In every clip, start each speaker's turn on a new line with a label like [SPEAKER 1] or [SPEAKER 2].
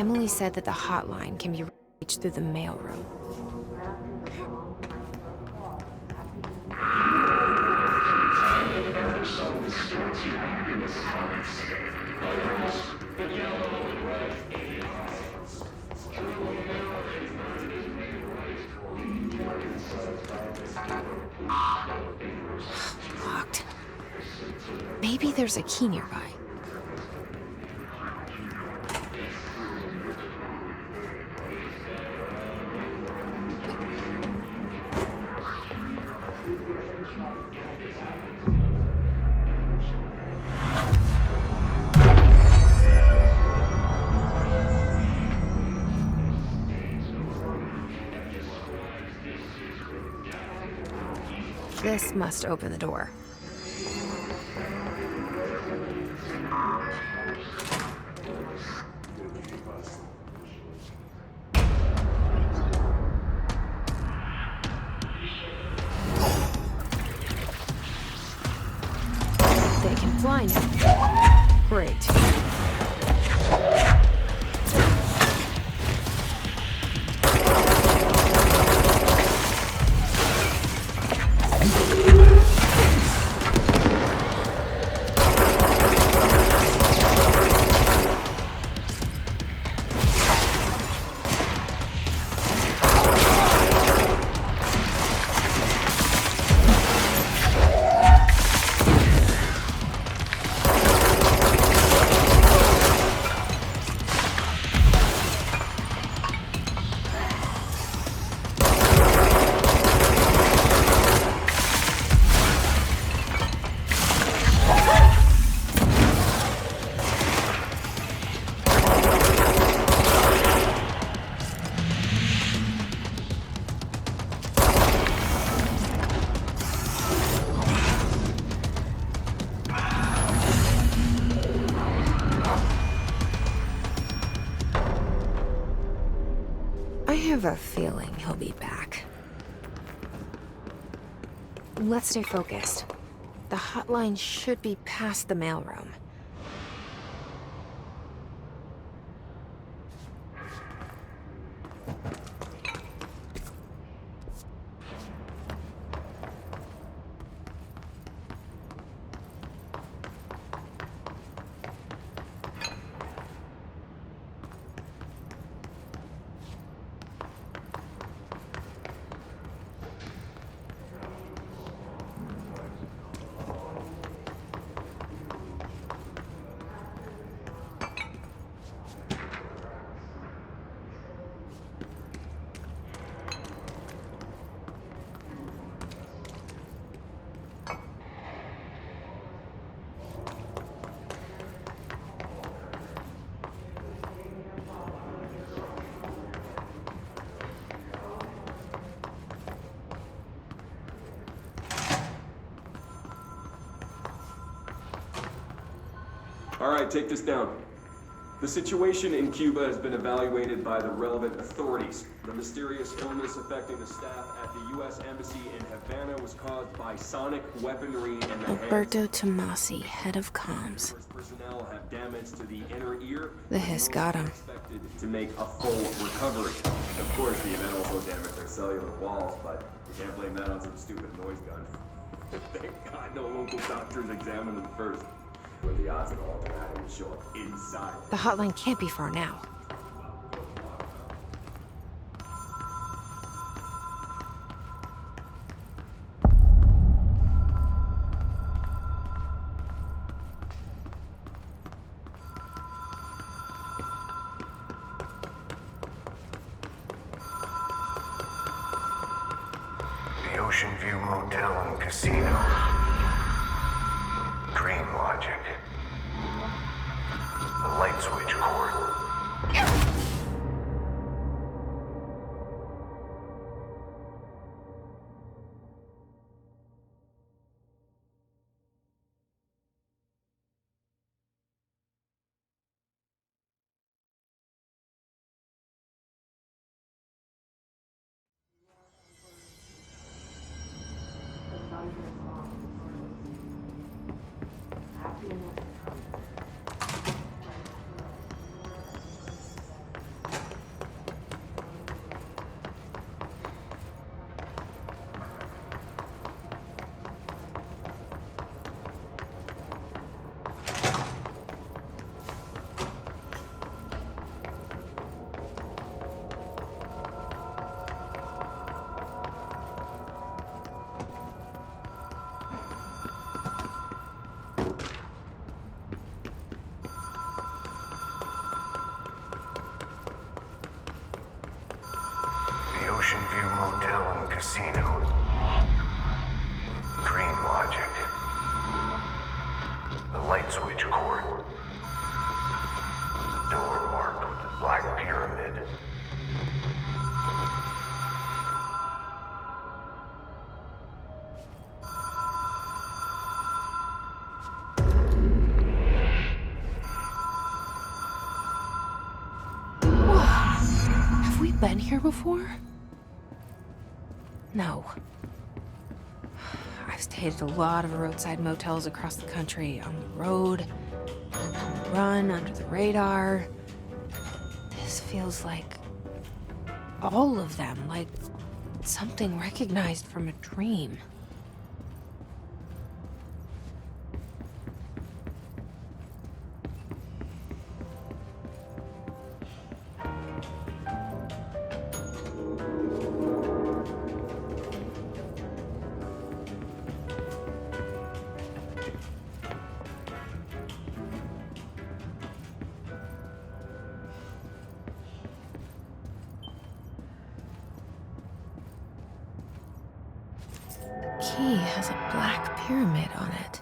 [SPEAKER 1] Emily said that the hotline can be reached through the mailroom. Locked. Maybe there's a key nearby. This must open the door. They can fly now. Great. I have a feeling he'll be back. Let's stay focused. The hotline should be past the mailroom.
[SPEAKER 2] All right, take this down. The situation in Cuba has been evaluated by the relevant authorities. The mysterious illness affecting the staff at the U.S. Embassy in Havana was caused by sonic weaponry in the
[SPEAKER 1] Alberto Tomasi, head of comms.
[SPEAKER 2] Personnel have damage to the inner ear.
[SPEAKER 1] The hiss got him.
[SPEAKER 2] Expected to make a full recovery. Of course, the event also damaged their cellular walls, but you can't blame that on some stupid noise gun. Thank God no local doctors examined them first. With the odds of all that, it would show up inside.
[SPEAKER 1] The hotline can't be far now.
[SPEAKER 3] The Ocean View Motel and Casino. Dream logic. The light switch cord. View Motel and Casino. Dream logic. The light switch cord. Door marked with the black pyramid.
[SPEAKER 1] Have we been here before? No. I've stayed at a lot of roadside motels across the country, on the road, on the run, under the radar. This feels like all of them, like something recognized from a dream. Key has a black pyramid on it.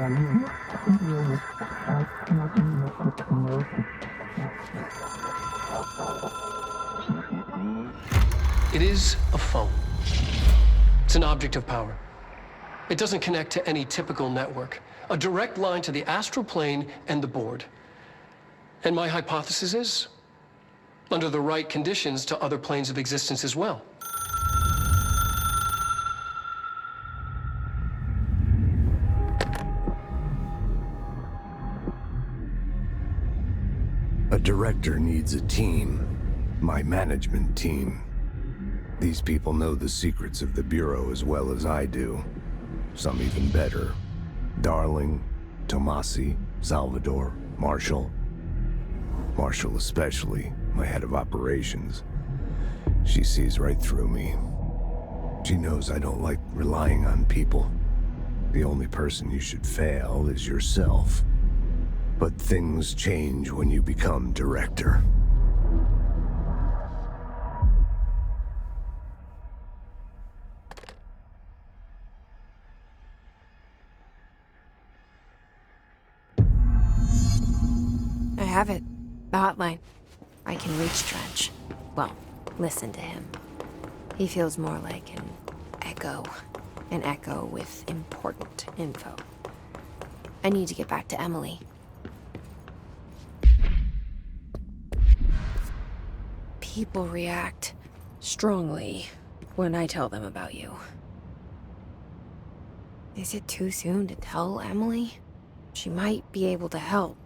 [SPEAKER 4] It is a phone. It's an object of power. It doesn't connect to any typical network. A direct line to the astral plane and the board. And my hypothesis is, under the right conditions, to other planes of existence as well.
[SPEAKER 3] A director needs a team. My management team. These people know the secrets of the Bureau as well as I do. Some even better. Darling, Tomasi, Salvador, Marshall. Marshall especially, my head of operations. She sees right through me. She knows I don't like relying on people. The only person you should fail is yourself. But things change when you become director.
[SPEAKER 1] I have it. The hotline. I can reach Trench. Well, listen to him. He feels more like an echo. An echo with important info. I need to get back to Emily. People react strongly when I tell them about you. Is it too soon to tell Emily? She might be able to help.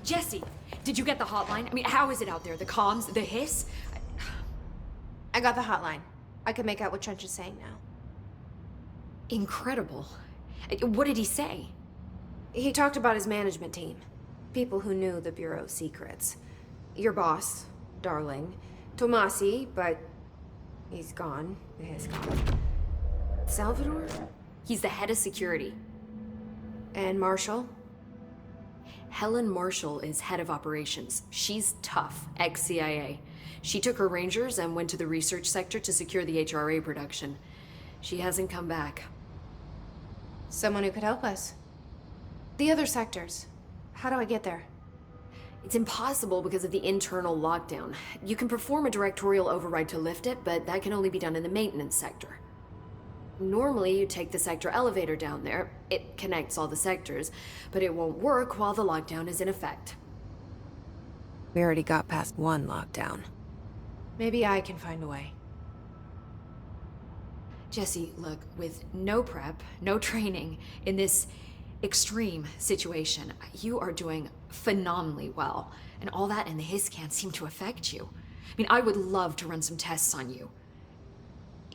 [SPEAKER 5] Jesse, did you get the hotline? I mean, how is it out there? The comms, the hiss?
[SPEAKER 1] I got the hotline. I can make out what Trench is saying now.
[SPEAKER 5] Incredible. What did he say?
[SPEAKER 1] He talked about his management team. People who knew the Bureau's secrets. Your boss, Darling. Tomasi, but he's gone. He's gone. Salvador?
[SPEAKER 5] He's the head of security.
[SPEAKER 1] And Marshall?
[SPEAKER 5] Helen Marshall is head of operations. She's tough, ex-CIA. She took her Rangers and went to the research sector to secure the HRA production. She hasn't come back.
[SPEAKER 1] Someone who could help us. The other sectors. How do I get there?
[SPEAKER 5] It's impossible because of the internal lockdown. You can perform a directorial override to lift it, but that can only be done in the maintenance sector. Normally, you take the sector elevator down there. It connects all the sectors, but it won't work while the lockdown is in effect.
[SPEAKER 1] We already got past one lockdown. Maybe I can find a way.
[SPEAKER 5] Jesse, look, with no prep, no training, in this extreme situation, you are doing phenomenally well. And all that and the hiss can't seem to affect you. I mean, I would love to run some tests on you.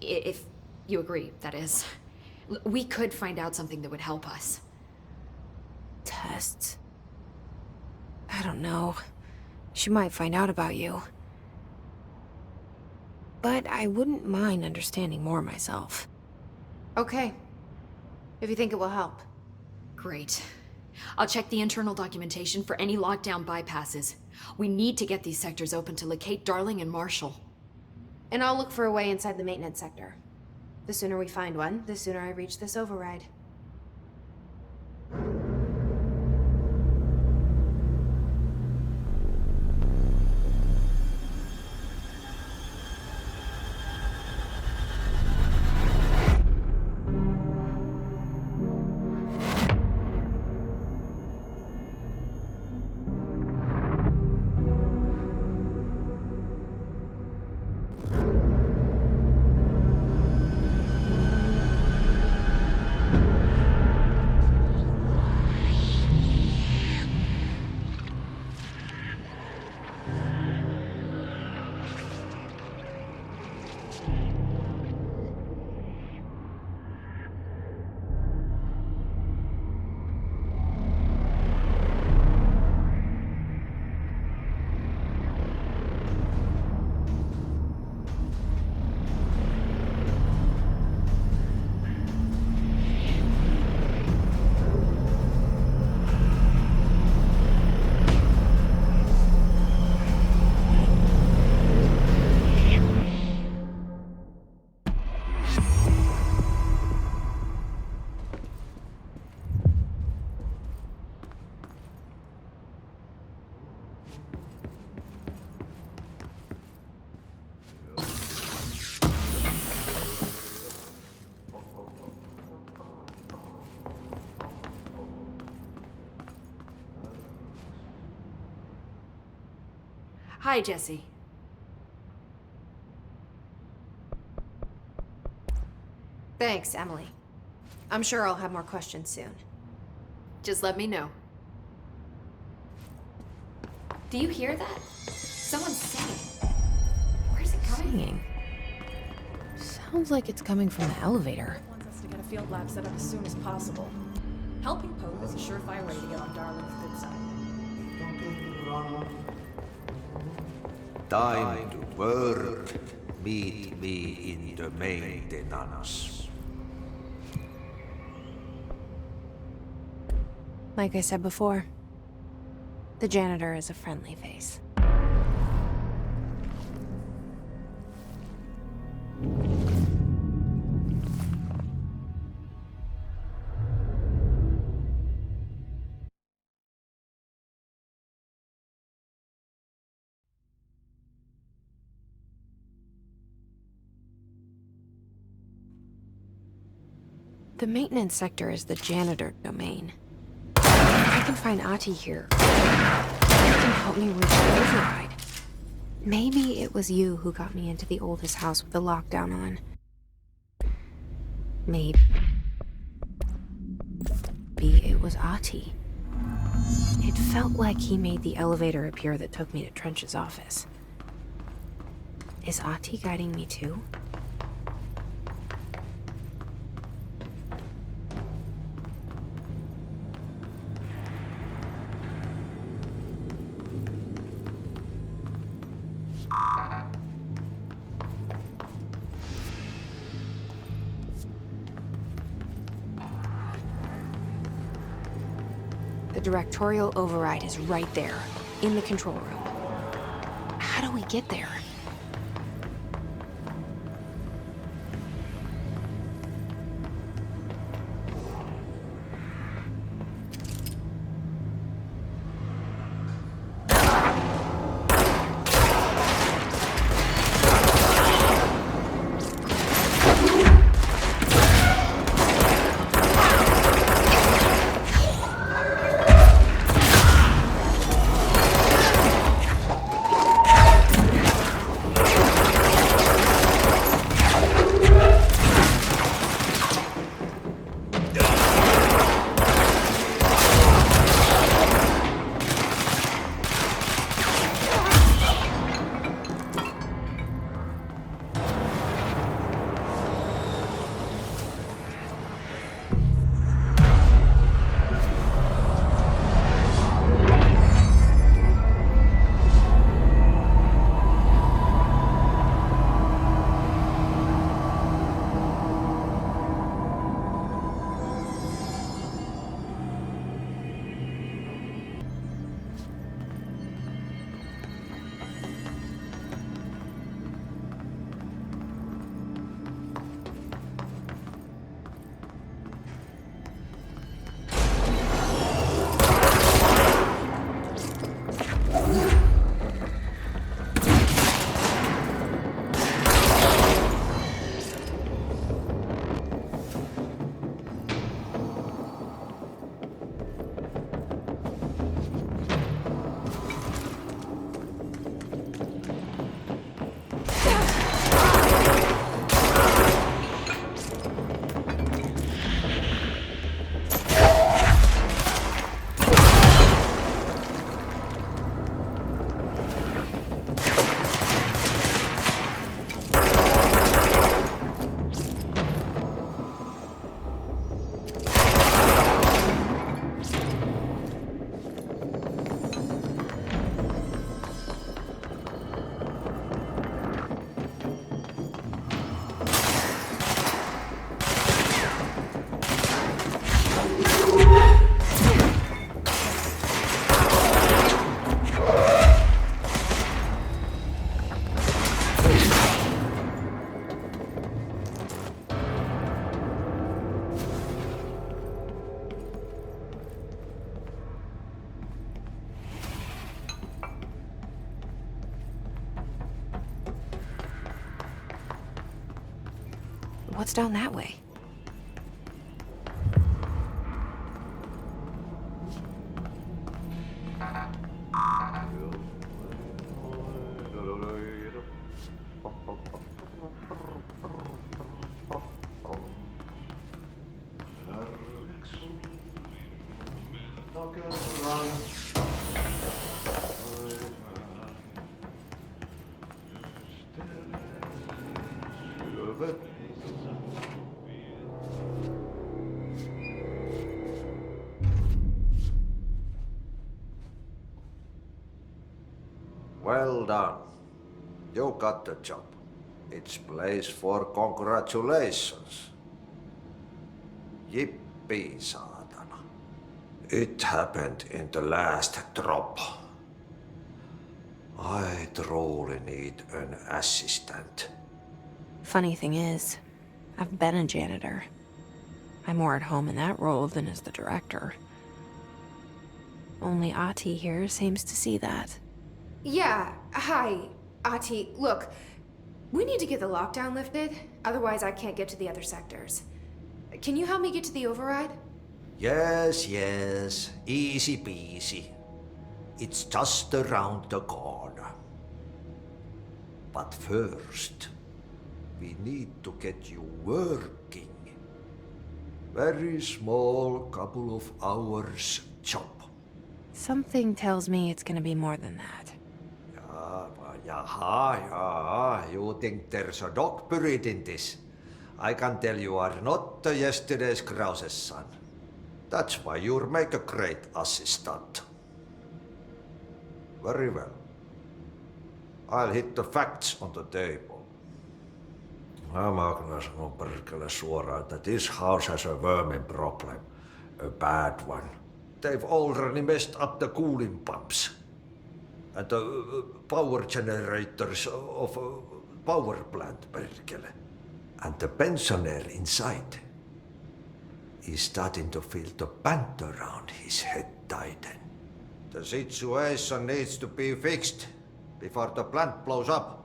[SPEAKER 5] If you agree, that is. We could find out something that would help us.
[SPEAKER 1] Tests? I don't know. She might find out about you. But I wouldn't mind understanding more myself. Okay. If you think it will help.
[SPEAKER 5] Great. I'll check the internal documentation for any lockdown bypasses. We need to get these sectors open to locate Darling and Marshall.
[SPEAKER 1] And I'll look for a way inside the maintenance sector. The sooner we find one, the sooner I reach this override.
[SPEAKER 5] Hi, Jesse.
[SPEAKER 1] Thanks, Emily. I'm sure I'll have more questions soon.
[SPEAKER 5] Just let me know. Do you hear that? Someone's singing. Where's it coming?
[SPEAKER 1] Singing. Sounds like it's coming from the elevator.
[SPEAKER 6] Wants us to get a field lab set up as soon as possible. Helping Pope is a surefire way to get on Darling's good side.
[SPEAKER 7] Time to work. Meet me in the maintenance.
[SPEAKER 1] Like I said before, the janitor is a friendly face. The maintenance sector is the janitor domain. If I can find Ati here, it can help me reach the override. Maybe it was you who got me into the oldest house with the lockdown on. Maybe it was Ati. It felt like he made the elevator appear that took me to Trench's office. Is Ati guiding me too? The directorial override is right there, in the control room. How do we get there? What's down that way?
[SPEAKER 7] Good. Well done. You got the job. It's place for congratulations. Yippee, saatana. It happened in the last drop. I truly need an assistant.
[SPEAKER 1] Funny thing is, I've been a janitor. I'm more at home in that role than as the director. Only Ati here seems to see that.
[SPEAKER 8] Yeah, hi, Ati. Look, we need to get the lockdown lifted, otherwise I can't get to the other sectors. Can you help me get to the override?
[SPEAKER 7] Yes, easy peasy. It's just around the corner. But first, we need to get you working. Very small, couple of hours job.
[SPEAKER 1] Something tells me it's gonna be more than that.
[SPEAKER 7] Yaha, you think there's a dog buried in this? I can tell you are not yesterday's Krause's son. That's why you'll make a great assistant. Very well. I'll hit the facts on the table. Mä kyllä sanon perkele suoraan, että this house has a vermin problem. A bad one. They've already messed up the cooling pumps. And the power generators of a power plant, perkele. And the pensioner inside is starting to feel the band around his head tighten. The situation needs to be fixed before the plant blows up.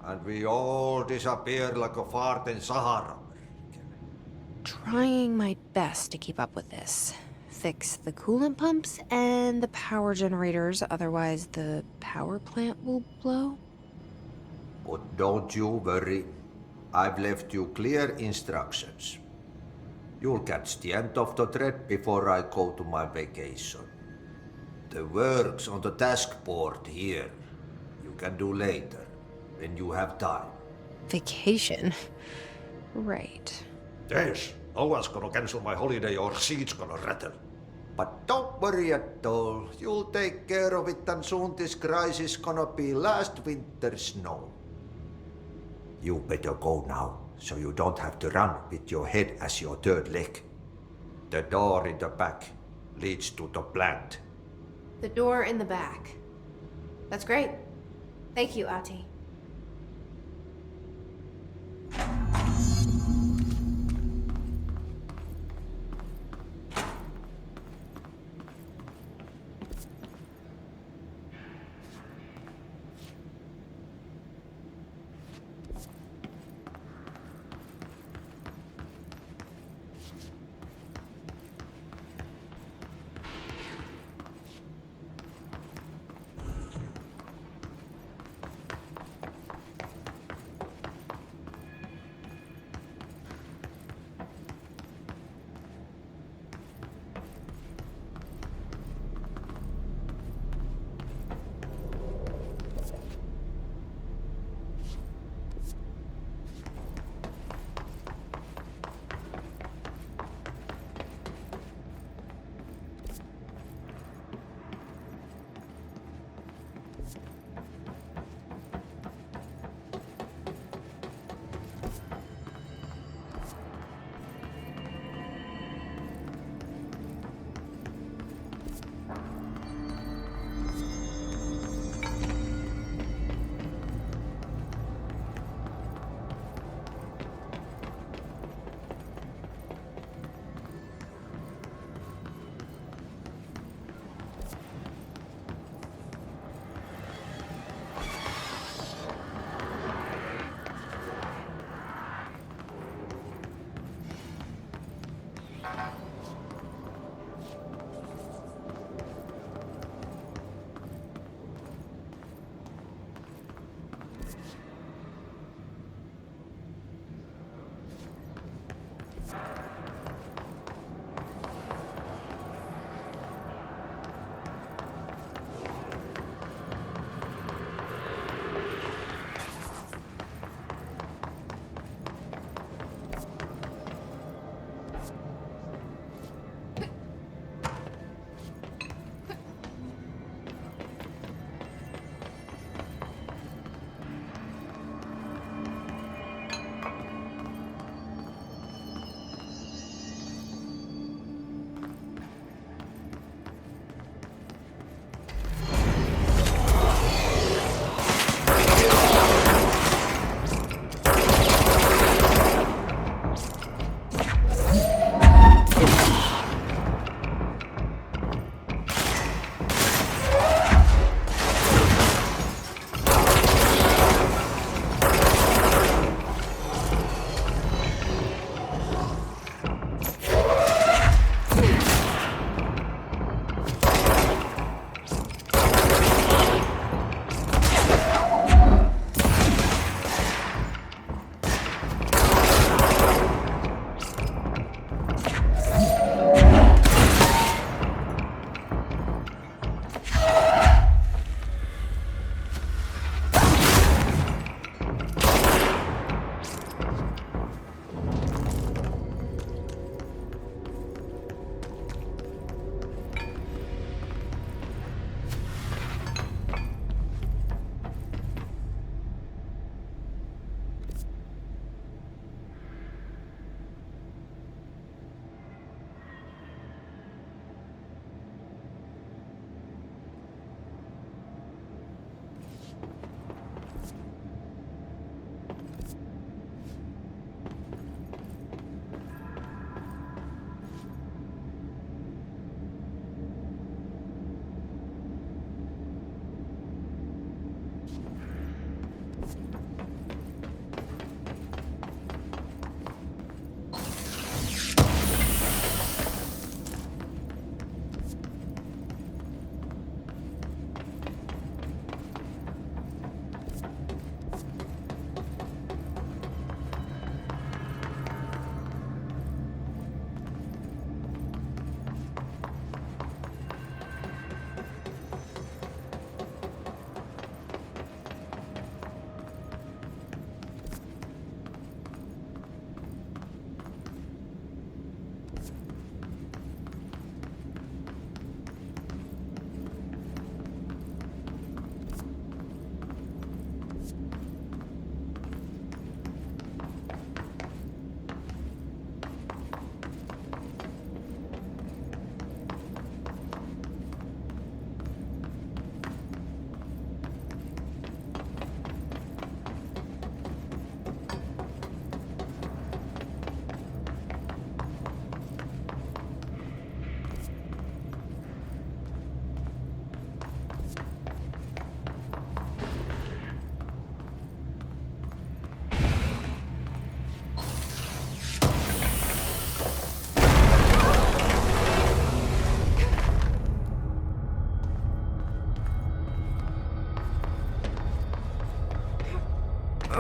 [SPEAKER 7] And we all disappear like a fart in Sahara.
[SPEAKER 1] Trying my best to keep up with this. Fix the coolant pumps and the power generators, otherwise the power plant will blow.
[SPEAKER 7] But don't you worry. I've left you clear instructions. You'll catch the end of the thread before I go to my vacation. The work's on the task board here. You can do later, when you have time.
[SPEAKER 1] Vacation? Right.
[SPEAKER 7] Yes, no one's gonna cancel my holiday or seat's gonna rattle. But don't worry at all. You'll take care of it and soon this crisis gonna be last winter's snow. You better go now, so you don't have to run with your head as your third leg. The door in the back leads to the plant.
[SPEAKER 8] The door in the back. That's great. Thank you, Ati.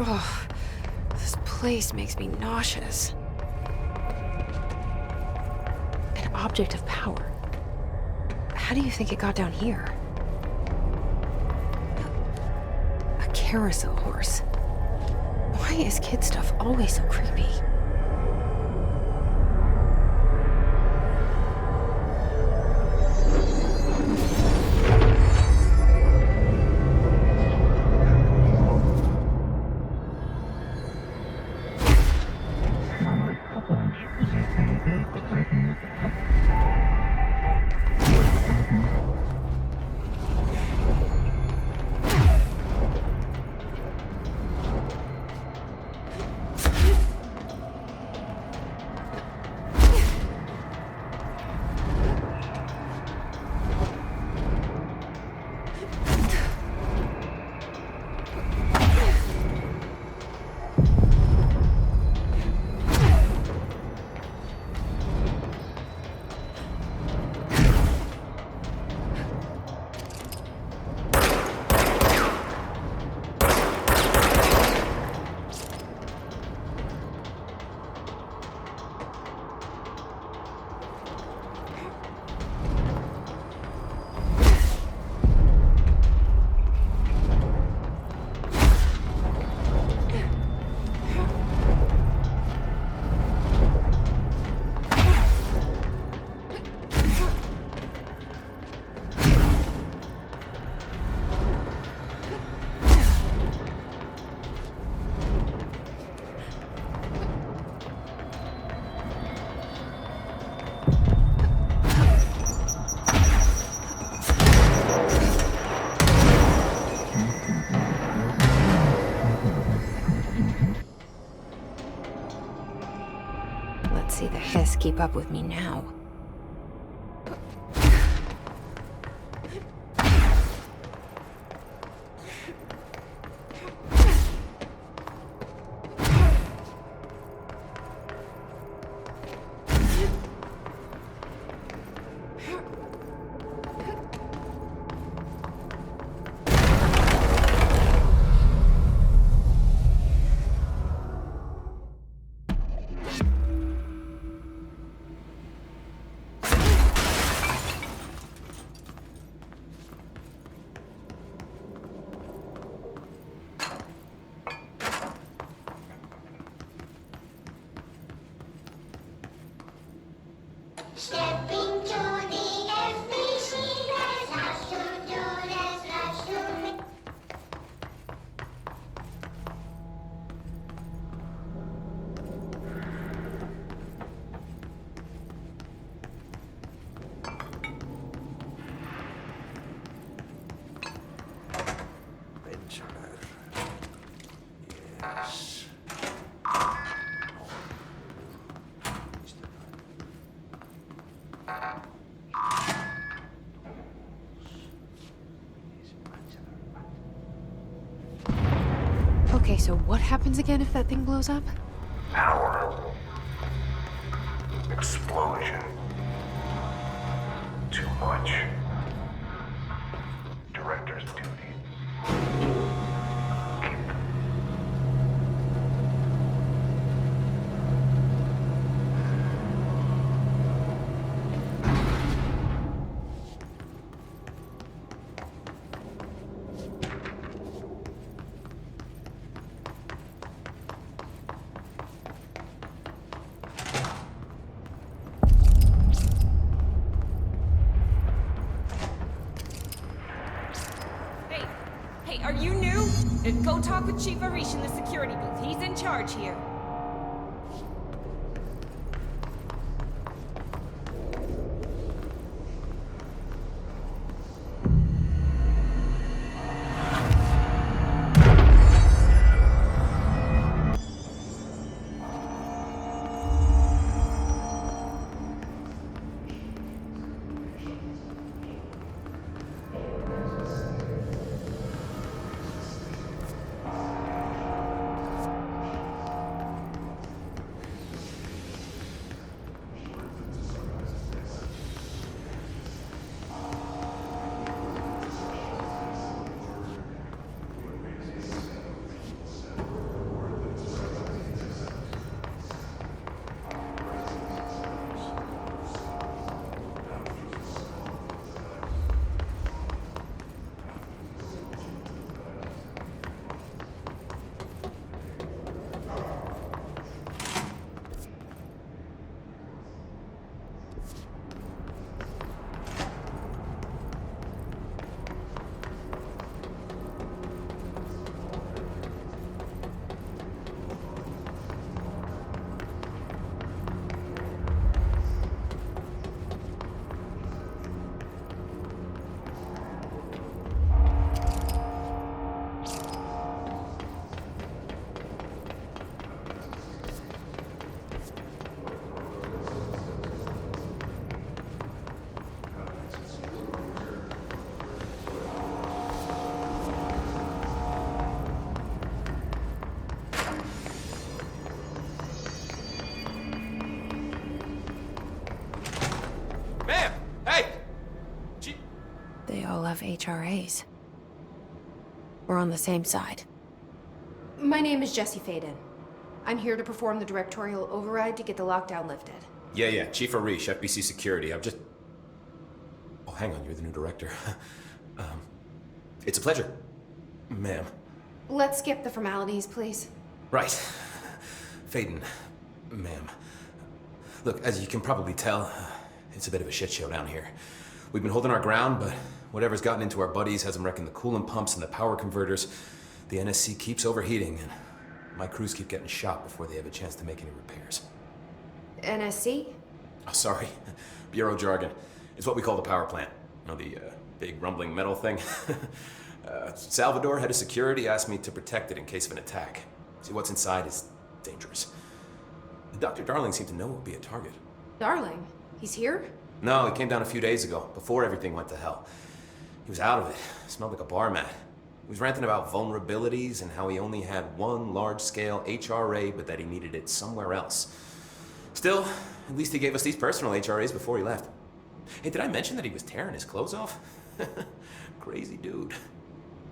[SPEAKER 1] Oh, this place makes me nauseous. An object of power. How do you think it got down here? A carousel horse. Why is kid stuff always so creepy? Let's see the hiss keep up with me now.
[SPEAKER 9] Stepping to the FBC, there's lots to do, there's lots to
[SPEAKER 7] Pensioner. Yes.
[SPEAKER 1] Okay, so what happens again if that thing blows up?
[SPEAKER 3] Power. Explosion. Too much. Director's duty.
[SPEAKER 6] Hey, are you new? Go talk with Chief Arish in the security booth. He's in charge here.
[SPEAKER 1] HRAs. We're on the same side.
[SPEAKER 8] My name is Jesse Faden. I'm here to perform the directorial override to get the lockdown lifted.
[SPEAKER 10] Yeah, Chief Arish, FBC Security. I've just... Oh, hang on, you're the new director. It's a pleasure, ma'am.
[SPEAKER 8] Let's skip the formalities, please.
[SPEAKER 10] Right. Faden, ma'am. Look, as you can probably tell, it's a bit of a shit show down here. We've been holding our ground, but whatever's gotten into our buddies has them wrecking the coolant pumps and the power converters. The NSC keeps overheating, and my crews keep getting shot before they have a chance to make any repairs.
[SPEAKER 8] NSC?
[SPEAKER 10] Oh, sorry. Bureau jargon. It's what we call the power plant. You know, the big rumbling metal thing? Salvador, head of security, asked me to protect it in case of an attack. See, what's inside is dangerous. Dr. Darling seemed to know it would be a target.
[SPEAKER 8] Darling? He's here?
[SPEAKER 10] No, he came down a few days ago, before everything went to hell. He was out of it. Smelled like a bar mat. He was ranting about vulnerabilities and how he only had one large-scale HRA, but that he needed it somewhere else. Still, at least he gave us these personal HRAs before he left. Hey, did I mention that he was tearing his clothes off? Crazy dude.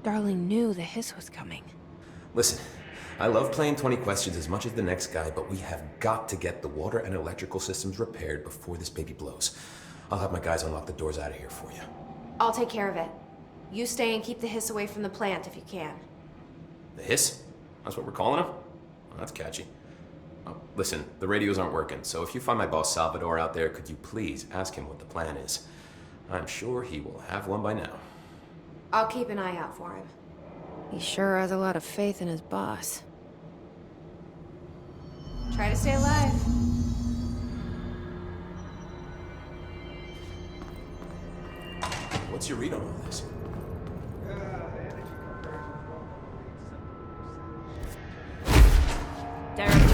[SPEAKER 1] Darling knew the hiss was coming.
[SPEAKER 10] Listen, I love playing 20 questions as much as the next guy, but we have got to get the water and electrical systems repaired before this baby blows. I'll have my guys unlock the doors out of here for you.
[SPEAKER 8] I'll take care of it. You stay and keep the hiss away from the plant if you can.
[SPEAKER 10] The hiss? That's what we're calling him? Well, that's catchy. Oh, listen, the radios aren't working, so if you find my boss Salvador out there, could you please ask him what the plan is? I'm sure he will have one by now.
[SPEAKER 8] I'll keep an eye out for him.
[SPEAKER 1] He sure has a lot of faith in his boss.
[SPEAKER 8] Try to stay alive.
[SPEAKER 10] What's your read on all this?
[SPEAKER 6] Derek,